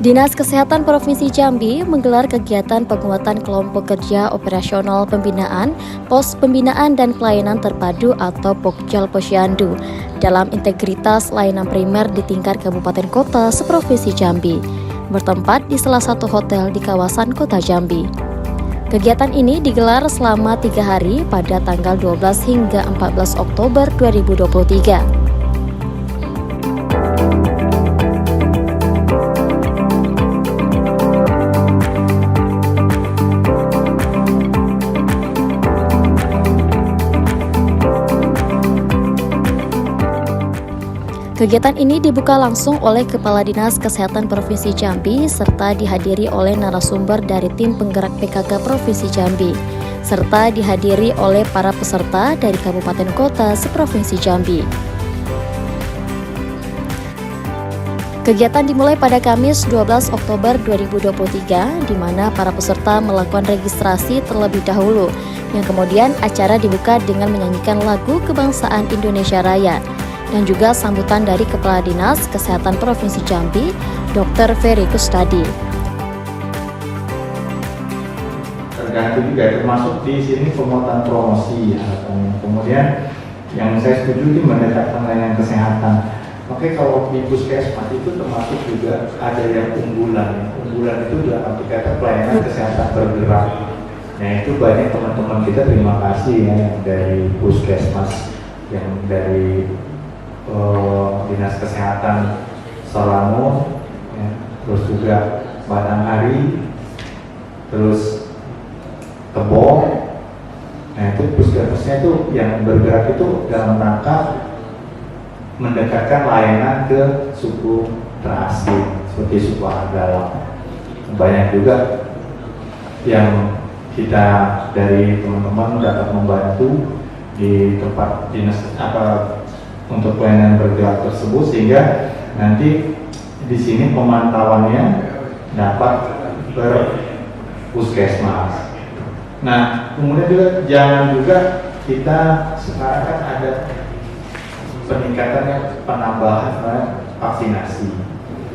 Dinas Kesehatan Provinsi Jambi menggelar kegiatan penguatan kelompok kerja operasional pembinaan, pos pembinaan dan pelayanan terpadu atau Pokjal Posyandu dalam integritas layanan primer di tingkat kabupaten kota seprovinsi Jambi, bertempat di salah satu hotel di kawasan kota Jambi. Kegiatan ini digelar selama 3 hari pada tanggal 12 hingga 14 Oktober 2023. Kegiatan ini dibuka langsung oleh Kepala Dinas Kesehatan Provinsi Jambi serta dihadiri oleh narasumber dari tim penggerak PKK Provinsi Jambi serta dihadiri oleh para peserta dari kabupaten kota seprovinsi Jambi. Kegiatan dimulai pada Kamis 12 Oktober 2023 di mana para peserta melakukan registrasi terlebih dahulu yang kemudian acara dibuka dengan menyanyikan lagu kebangsaan Indonesia Raya dan juga sambutan dari Kepala Dinas Kesehatan Provinsi Jambi, Dr. Ferry Kustadi. Tergantung juga, termasuk di sini pemuatan promosi ya. Kemudian yang saya setuju itu mendekatkan layanan kesehatan. Oke, kalau di puskesmas itu termasuk juga ada yang unggulan. Unggulan itu dalam arti kata pelayanan kesehatan bergerak. Nah itu banyak teman-teman kita, terima kasih ya, yang dari puskesmas, yang dari Dinas Kesehatan Selangor, ya, terus juga Batanghari, terus Tebong. Nah itu puskesmasnya itu yang bergerak itu dalam rangka mendekatkan layanan ke suku terasing seperti suku Anggala. Banyak juga yang kita dari teman-teman dapat membantu di tempat dinas untuk pelayanan bergerak tersebut, sehingga nanti di sini pemantauannya dapat berpuskesmas. Nah, kemudian juga jangan juga kita sekarang kan ada peningkatannya penambahan vaksinasi.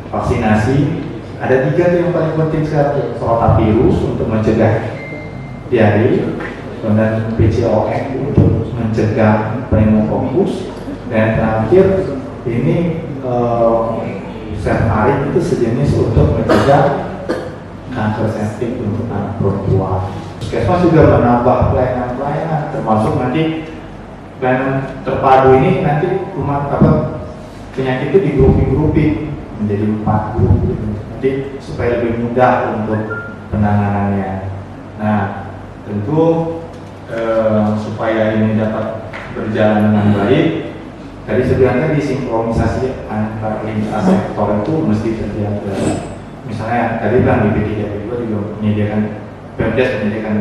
Vaksinasi ada 3 tuh yang paling penting sekarang: rotavirus untuk mencegah diare, dan PCOM untuk mencegah pneumokokus. Dan terakhir ini Sermarin itu sejenis untuk mencegah kanker septik untuk anak perempuan. Puskesmas juga menambah pelayanan-pelayanan, termasuk nanti pelayanan terpadu ini nanti penyakit itu digrupi-grupi menjadi 4 grup gitu. Nanti supaya lebih mudah untuk penanganannya. Nah tentu supaya ini dapat berjalan dengan baik, tadi sebenarnya disinkronisasi antar lintas sektor itu mesti terjaga. Misalnya tadi bilang di P3P2 juga menyediakan, Pemdes menyediakan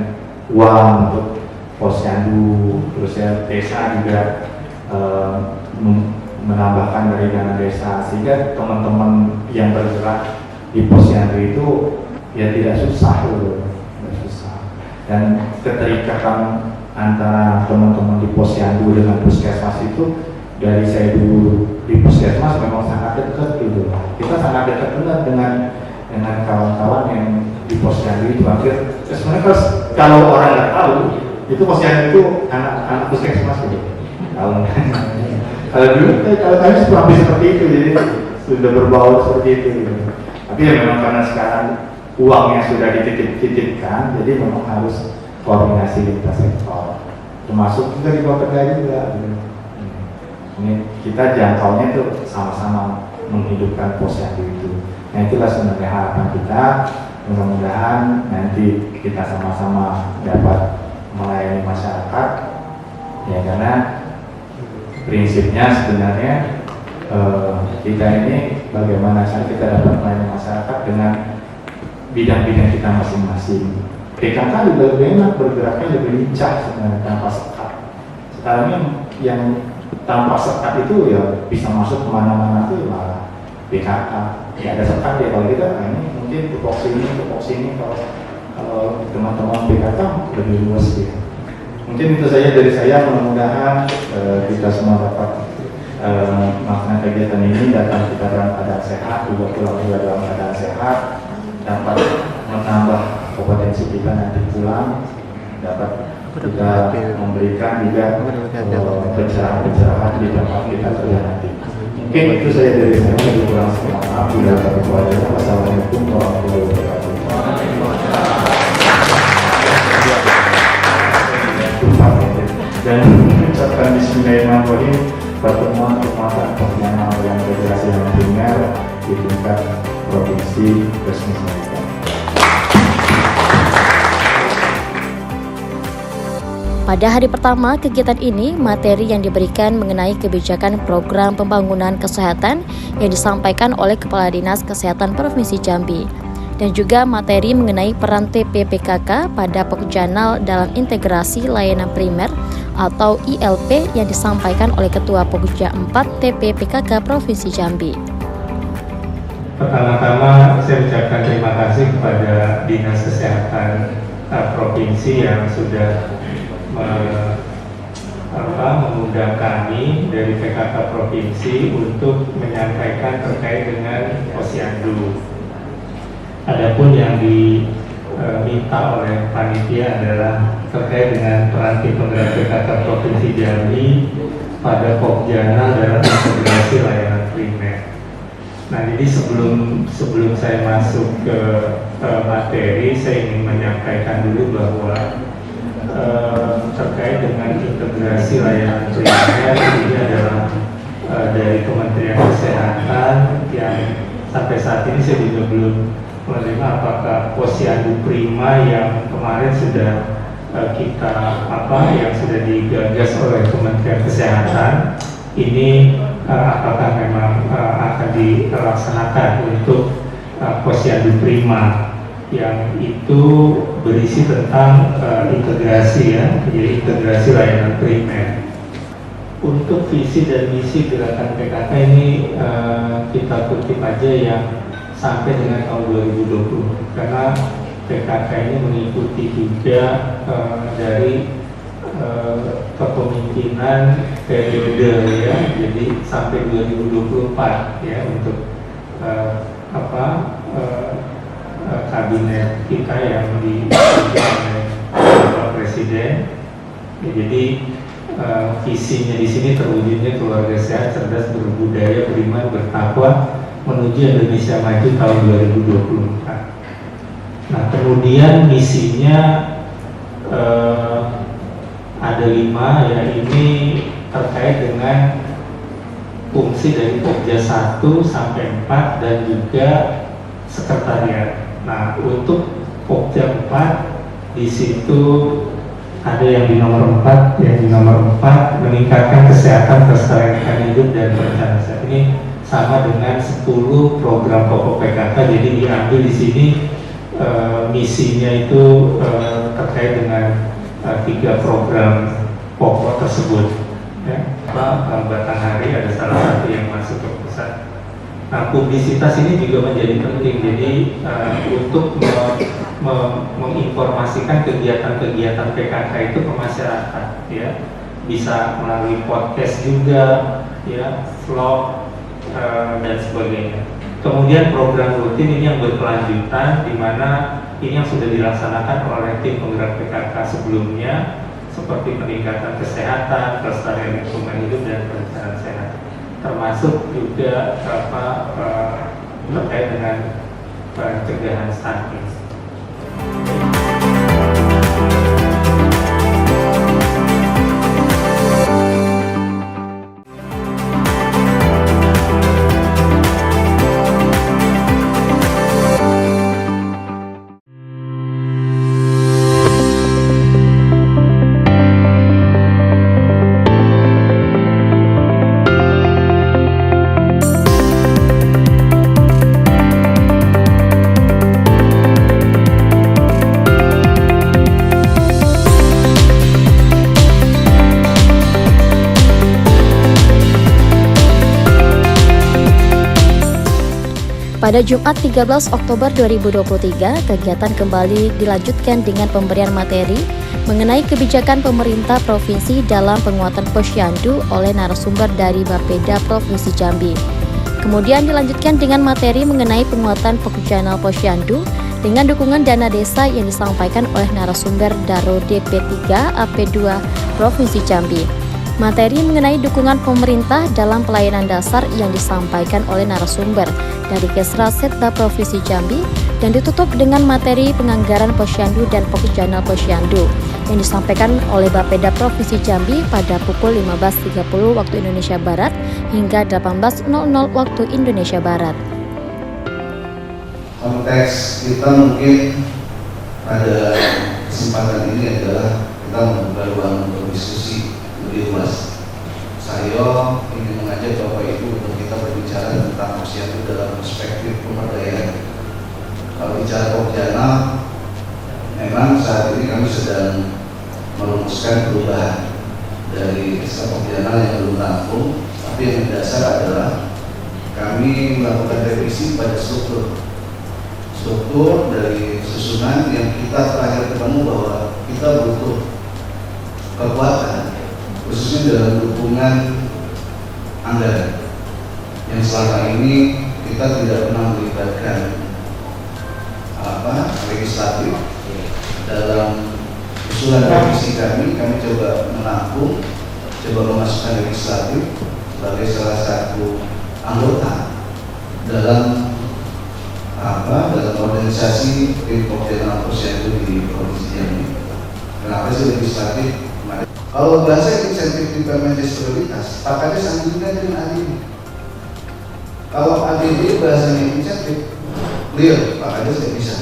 uang untuk posyandu, terus ya desa juga menambahkan dari dana desa, sehingga teman-teman yang bergerak di posyandu itu ya tidak susah loh, tidak susah. Dan keterikatan antara teman-teman di posyandu dengan puskesmas itu, dari saya dulu di puskesmas memang sangat dekat gitu. Kita sangat dekat benar dengan kawan-kawan yang di posyandu itu. Hampir sebenarnya kalau orang nggak tahu itu posyandu itu anak puskesmas gitu. Kalau dulu kalau kami hampir seperti itu, jadi sudah berbau seperti itu gitu. Tapi ya memang karena sekarang uangnya sudah dititipkan, jadi memang harus koordinasi lintas sektor, termasuk juga di Kota juga gitu. Ini kita jangkaunya itu sama-sama menghidupkan posyandu itu. Nah itulah sebenarnya harapan kita, mudah-mudahan nanti kita sama-sama dapat melayani masyarakat, ya karena prinsipnya sebenarnya kita ini bagaimana cara kita dapat melayani masyarakat dengan bidang-bidang kita masing-masing. PKK juga lebih enak, bergeraknya lebih lincah sebenarnya tanpa sekat. Sekarang ini yang tanpa sekat itu ya bisa masuk kemana-mana tuh malah PKK. Ya ada sekat ya, kalau kita ini mungkin tepok sini kalau teman-teman PKK lebih luas ya. Mungkin itu saja dari saya, mudah-mudahan kita semua dapat melaksanakan kegiatan ini datang kita dalam keadaan sehat, juga pulang juga dalam keadaan sehat, dapat menambah kompetensi kita nanti pulang, dapat kita memberikan juga pencerahan-pencerahan di tempat kita kerja nanti. Mungkin itu saja dari saya, lebih kurang maaf bila ada kekurangan. Wassalamualaikum warahmatullahi wabarakatuh. Dan mengucapkan bismillahirrahmanirrahim, pertemuan kekuatan pembinaan yang federasi yang primer di tingkat provinsi resmi selesai. Pada hari pertama kegiatan ini, materi yang diberikan mengenai kebijakan program pembangunan kesehatan yang disampaikan oleh Kepala Dinas Kesehatan Provinsi Jambi, dan juga materi mengenai peran TPPKK pada Pokjanal dalam integrasi layanan primer atau ILP yang disampaikan oleh Ketua Pokja 4 TPPKK Provinsi Jambi. Pertama-tama saya ucapkan terima kasih kepada Dinas Kesehatan Provinsi yang sudah mengundang kami dari PKK Provinsi untuk menyampaikan terkait dengan posyandu. Adapun yang diminta oleh panitia adalah terkait dengan peran tim penggerak PKK Provinsi Jambi pada Pokjanal dalam integrasi layanan primer. Nah, jadi sebelum saya masuk ke materi, saya ingin menyampaikan dulu bahwa terkait dengan integrasi layanan primer ini adalah dari Kementerian Kesehatan yang sampai saat ini saya juga belum menerima apakah posyandu prima yang kemarin sudah yang sudah digagas oleh Kementerian Kesehatan ini apakah memang akan dilaksanakan untuk posyandu prima yang itu berisi tentang integrasi jadi integrasi layanan primer. Untuk visi dan misi gerakan PKK ini kita kutip aja yang sampai dengan tahun 2020, karena PKK ini mengikuti juga dari kepemimpinan periode jadi sampai 2024 untuk kabinet kita yang dipimpin oleh Bapak Presiden. Jadi visinya di sini terwujudnya keluarga sehat, cerdas, berbudaya, beriman, bertakwa menuju Indonesia maju tahun 2024. Nah, kemudian misinya ada 5, ini terkait dengan fungsi dari Pokja 1 sampai 4 dan juga sekretariat. Nah, untuk Pokja 4 di situ ada yang di nomor 4, meningkatkan kesehatan, kelestarian hidup dan perencanaan sehat. Ini sama dengan 10 program pokok PKK. Jadi diambil di sini misinya itu terkait dengan 3 program pokok tersebut. Batanghari ada salah satu yang masuk ke pusat. Nah, publisitas ini juga menjadi penting. Jadi untuk menginformasikan kegiatan-kegiatan PKK itu ke masyarakat, bisa melalui podcast juga, vlog dan sebagainya. Kemudian program rutin ini yang berkelanjutan, di mana ini yang sudah dilaksanakan oleh tim penggerak PKK sebelumnya, seperti peningkatan kesehatan, kelestarian lingkungan hidup dan perencanaan sehat, termasuk juga terkait dengan pencegahan stunting. Pada Jumat 13 Oktober 2023, kegiatan kembali dilanjutkan dengan pemberian materi mengenai kebijakan pemerintah provinsi dalam penguatan posyandu oleh narasumber dari Bapeda Provinsi Jambi. Kemudian dilanjutkan dengan materi mengenai penguatan pekerjaan posyandu dengan dukungan dana desa yang disampaikan oleh narasumber Daro DP3 AP2 Provinsi Jambi. Materi mengenai dukungan pemerintah dalam pelayanan dasar yang disampaikan oleh narasumber dari Kesra Setda Provinsi Jambi dan ditutup dengan materi penganggaran posyandu dan pekerjaan posyandu yang disampaikan oleh Bapeda Provinsi Jambi pada pukul 15.30 waktu Indonesia Barat hingga 18.00 waktu Indonesia Barat. Konteks kita mungkin pada kesempatan ini adalah kita membuka ruang untuk diskusi lebih luas. Saya ingin mengajak Bapak Ibu untuk kita berbicara tentang posyandu dalam perspektif pemberdayaan. Kalau bicara Pokjana, memang saat ini kami sedang merumuskan perubahan dari SK Pokjana yang belum rampung, tapi yang dasar adalah kami melakukan revisi pada struktur dari susunan yang kita terakhir ketemu bahwa kita butuh kekuatan khususnya dalam dukungan anggaran yang selama ini kita tidak pernah melibatkan legislatif dalam usulan revisi kami coba menampung, coba memasukkan legislatif sebagai salah satu anggota dalam organisasi tim Pokjana posyandu di Provinsi Jambi. Kenapa sih legislatif? Kalau bahasa insentif implementasi prioritas, Pak Kades sambungkan dengan ADD. Kalau ADD bahasanya insentif, clear, Pak Kades tidak bisa.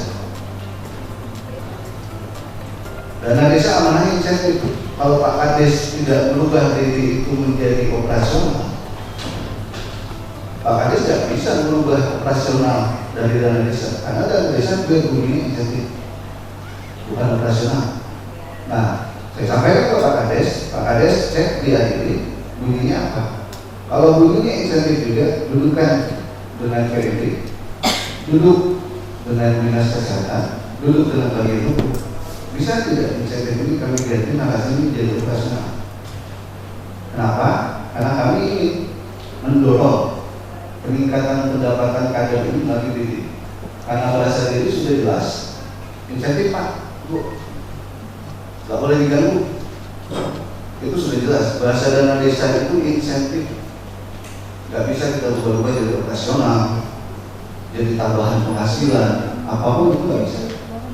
Dana desa amanahnya insentif. Kalau Pak Kades tidak merubah ADD itu menjadi operasional, Pak Kades tidak bisa merubah operasional dari dana desa. Karena dana desa juga bunyinya insentif, bukan operasional. Nah, saya sampaikan ke Pak Kades cek di ADD bunyinya apa. Kalau bunyinya insentif juga, dudukkan dengan PND, duduk dengan dinas kesehatan, duduk dengan bagian hukum. Bisa tidak insentif ini kami ganti narasinya menjadi operasional? Kenapa? Karena kami ingin mendorong peningkatan pendapatan kader ini melalui DD. Karena bahasa DD sudah jelas, insentif Pak, Bu, nggak boleh diganggu. Itu sudah jelas. Bahasa dana desa itu insentif, nggak bisa kita ubah-ubah jadi operasional, jadi tambahan penghasilan, apapun itu nggak bisa.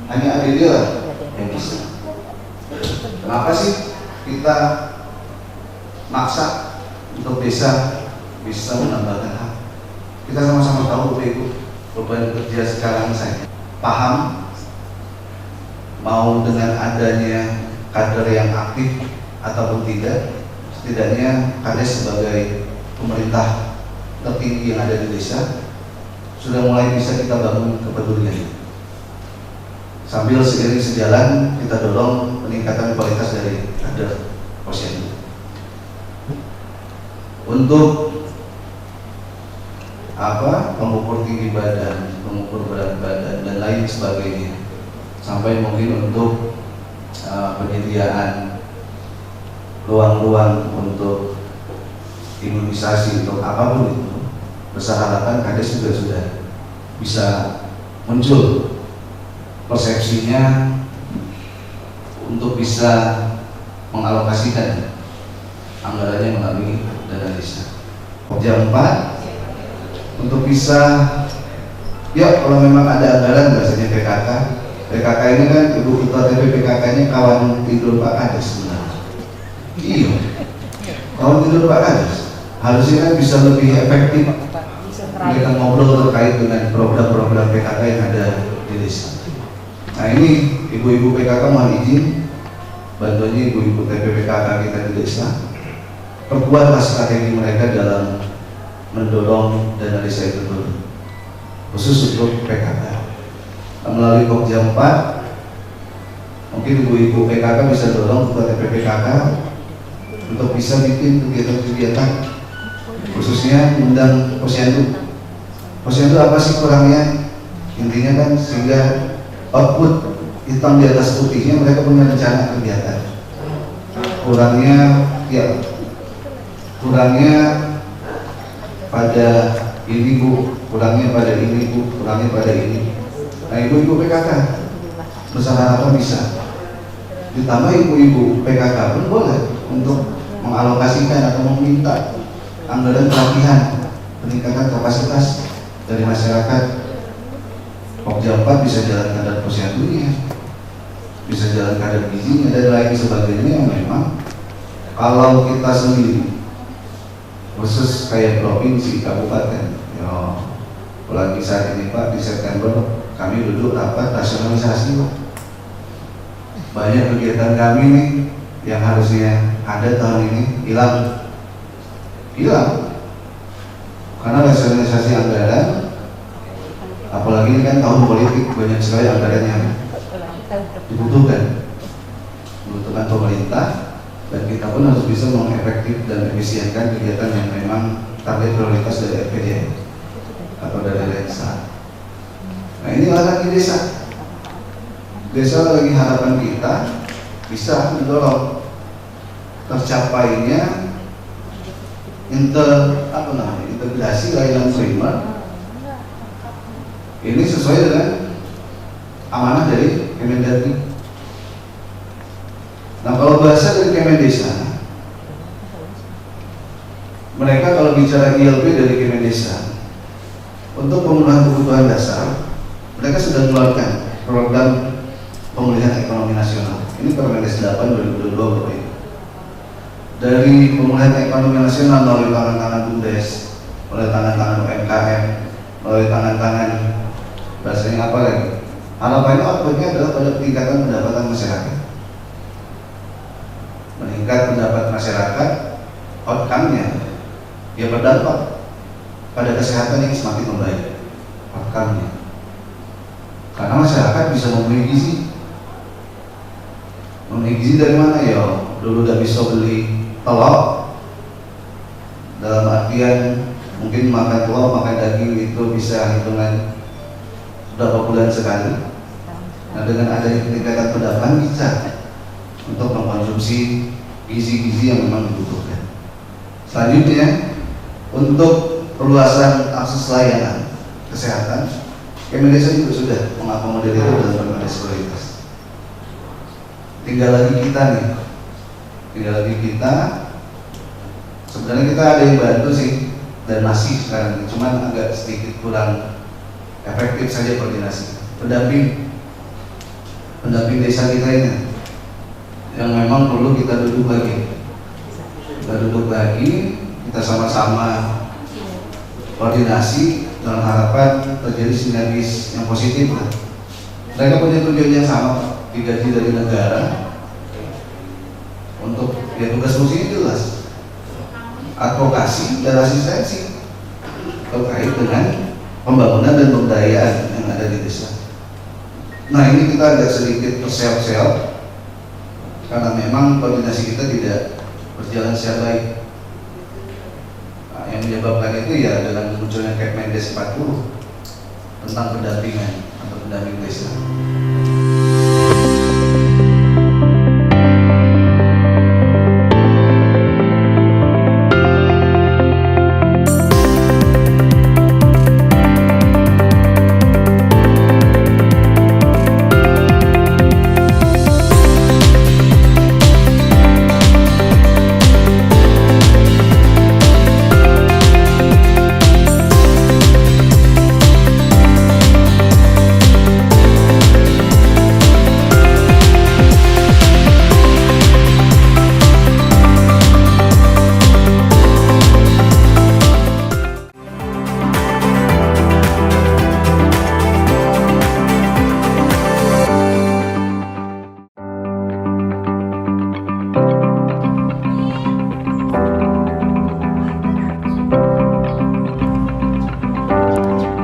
Hanya ADD lah yang bisa. Kenapa sih kita maksa untuk desa bisa menambahkan hak? Kita sama-sama tahu Bapak Ibu, beban kerja sekarang saya paham. Mau dengan adanya kader yang aktif ataupun tidak, setidaknya Kades sebagai pemerintah tertinggi yang ada di desa sudah mulai bisa kita bangun kepedulian. Sambil seiring sejalan kita dorong peningkatan kualitas dari kader posyandu. Untuk mengukur tinggi badan, mengukur berat badan dan lain sebagainya, sampai mungkin untuk penyediaan ruang-ruang untuk imunisasi untuk apapun itu, besar harapan Kades juga sudah bisa muncul persepsinya untuk bisa mengalokasikan anggarannya melalui dana desa. Jam 4 untuk bisa, ya kalau memang ada anggaran bahasanya PKK ini kan Ibu Ketua TP PKK-nya kawan tidur Pak Kades sebenarnya. Iya, kawan tidur Pak Kades. Harusnya kan bisa lebih efektif kita ngobrol terkait dengan program-program PKK yang ada di desa. Nah ini ibu-ibu PKK mohon izin bantuannya ibu-ibu TP PKK kita di desa. Perkuatlah strategi mereka dalam mendorong dana desa itu turun, khusus untuk PKK. Melalui Pokja 4 mungkin ibu-ibu PKK bisa dorong ketua TP PKK untuk bisa bikin kegiatan-kegiatan khususnya undang posyandu. Posyandu apa sih kurangnya? Intinya kan sehingga output hitam di atas putihnya mereka punya rencana kegiatan. Kurangnya pada ini Bu, kurangnya pada ini Bu, kurangnya pada ini. Nah ibu-ibu PKK besar harapan bisa. Ditambah ibu-ibu PKK pun boleh untuk mengalokasikan atau meminta anggaran pelatihan peningkatan kapasitas dari masyarakat. Pokja 4 bisa jalan kadar posyandunya, bisa jalan kadar gizinya dan lain sebagainya yang memang kalau kita sendiri khusus kayak provinsi, kabupaten, ya apalagi saat ini Pak, di September kami duduk rapat rasionalisasi Pak. Banyak kegiatan kami nih yang harusnya ada tahun ini hilang karena rasionalisasi anggaran, apalagi ini kan tahun politik, banyak sekali anggaran yang dibutuhkan pemerintah, dan kita pun harus bisa mengefektif dan efisienkan kegiatan yang memang target prioritas dari RPJM atau dari Lensa. Nah inilah lagi desa lagi harapan kita bisa mendorong tercapainya integrasi layanan primer ini sesuai dengan amanah dari Kemendagri. Nah kalau bahasa dari Kemendesa, mereka kalau bicara ILP dari Kemendesa untuk pemenuhan kebutuhan dasar, mereka sudah mengeluarkan program pemulihan ekonomi nasional. Ini Permendes 8 2022 Bapak Ibu. Dari pemulihan ekonomi nasional melalui tangan-tangan BUMDes, melalui tangan-tangan UMKM, melalui tangan-tangan bahasanya apa lagi? Harapannya outputnya adalah pada peningkatan pendapatan masyarakat. Meningkat pendapat masyarakat, outcome-nya ya berdampak pada kesehatan yang semakin membaik. Outcome-nya karena masyarakat bisa memenuhi gizi. Memenuhi gizi dari mana ya? Dulu udah bisa beli telur, dalam artian mungkin makan telur, makan daging itu bisa hitungan berapa bulan sekali. Nah dengan adanya peningkatan pendapatan bisa untuk mengkonsumsi gizi-gizi yang memang dibutuhkan. Selanjutnya untuk perluasan akses layanan kesehatan, Kemendesa juga sudah mengakomodir itu dalam Permendes prioritas. Tinggal lagi kita sebenarnya kita ada yang bantu sih dan masih sekarang, cuman agak sedikit kurang efektif saja koordinasi. Pendamping desa kita ini yang memang perlu kita duduk lagi, kita sama-sama koordinasi dalam harapan terjadi sinergis yang positif. Mereka punya tujuan yang sama, digaji dari negara untuk tugas fungsinya jelas, advokasi dan asistensi terkait dengan pembangunan dan pemberdayaan yang ada di desa. Nah ini kita agak sedikit terseok-seok karena memang koordinasi kita tidak berjalan secara baik. Nah, yang menyebabkan itu ya dengan munculnya Kemendesa 40 tentang pendampingan atau pendamping desa.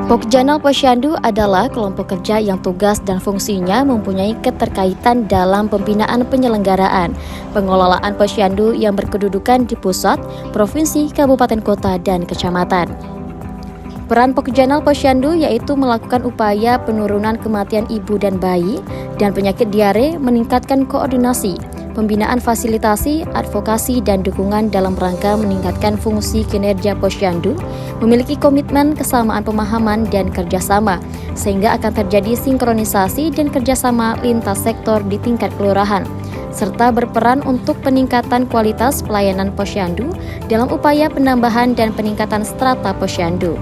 Pokjanal Posyandu adalah kelompok kerja yang tugas dan fungsinya mempunyai keterkaitan dalam pembinaan penyelenggaraan, pengelolaan posyandu yang berkedudukan di pusat, provinsi, kabupaten kota, dan kecamatan. Peran Pokjanal Posyandu yaitu melakukan upaya penurunan kematian ibu dan bayi dan penyakit diare, meningkatkan koordinasi, pembinaan fasilitasi, advokasi, dan dukungan dalam rangka meningkatkan fungsi kinerja Posyandu, memiliki komitmen kesamaan pemahaman dan kerjasama, sehingga akan terjadi sinkronisasi dan kerjasama lintas sektor di tingkat kelurahan, serta berperan untuk peningkatan kualitas pelayanan Posyandu dalam upaya penambahan dan peningkatan strata Posyandu.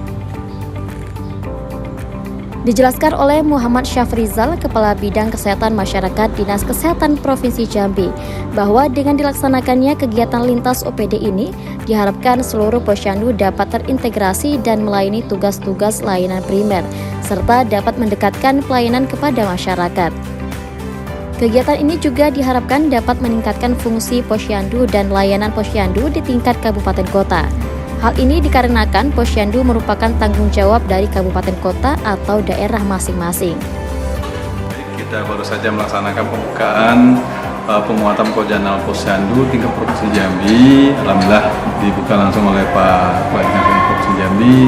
Dijelaskan oleh Muhammad Syafrizal, Kepala Bidang Kesehatan Masyarakat Dinas Kesehatan Provinsi Jambi, bahwa dengan dilaksanakannya kegiatan lintas OPD ini, diharapkan seluruh Posyandu dapat terintegrasi dan melayani tugas-tugas layanan primer, serta dapat mendekatkan pelayanan kepada masyarakat. Kegiatan ini juga diharapkan dapat meningkatkan fungsi Posyandu dan layanan Posyandu di tingkat kabupaten kota. Hal ini dikarenakan Posyandu merupakan tanggung jawab dari kabupaten kota atau daerah masing-masing. Kita baru saja melaksanakan pembukaan penguatan Pokjanal Posyandu tingkat Provinsi Jambi. Alhamdulillah dibuka langsung oleh Pak Dinas Provinsi Jambi.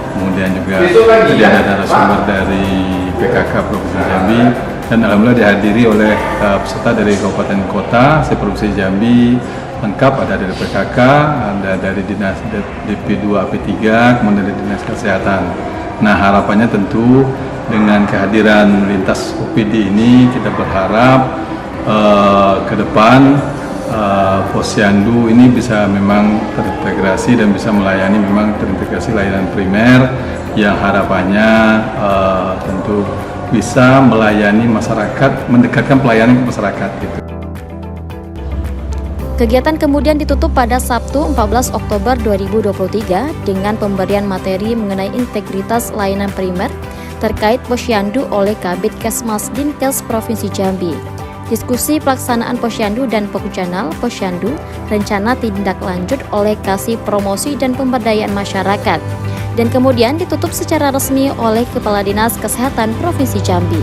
Kemudian juga tadi ada narasumber dari PKK Provinsi Jambi. Dan alhamdulillah dihadiri oleh peserta dari kabupaten kota se-Provinsi Jambi, lengkap, ada dari PKK, ada dari Dinas DP2 AP3, kemudian dari Dinas Kesehatan. Nah, harapannya tentu dengan kehadiran lintas OPD ini kita berharap ke depan Posyandu ini bisa memang terintegrasi dan bisa melayani memang terintegrasi layanan primer yang harapannya tentu bisa melayani masyarakat, mendekatkan pelayanan ke masyarakat gitu. Kegiatan kemudian ditutup pada Sabtu 14 Oktober 2023 dengan pemberian materi mengenai integritas layanan primer terkait Posyandu oleh Kabid Kesmas Dinkes Provinsi Jambi. Diskusi pelaksanaan Posyandu dan Pokjanal Posyandu, rencana tindak lanjut oleh Kasih Promosi dan Pemberdayaan Masyarakat, dan kemudian ditutup secara resmi oleh Kepala Dinas Kesehatan Provinsi Jambi.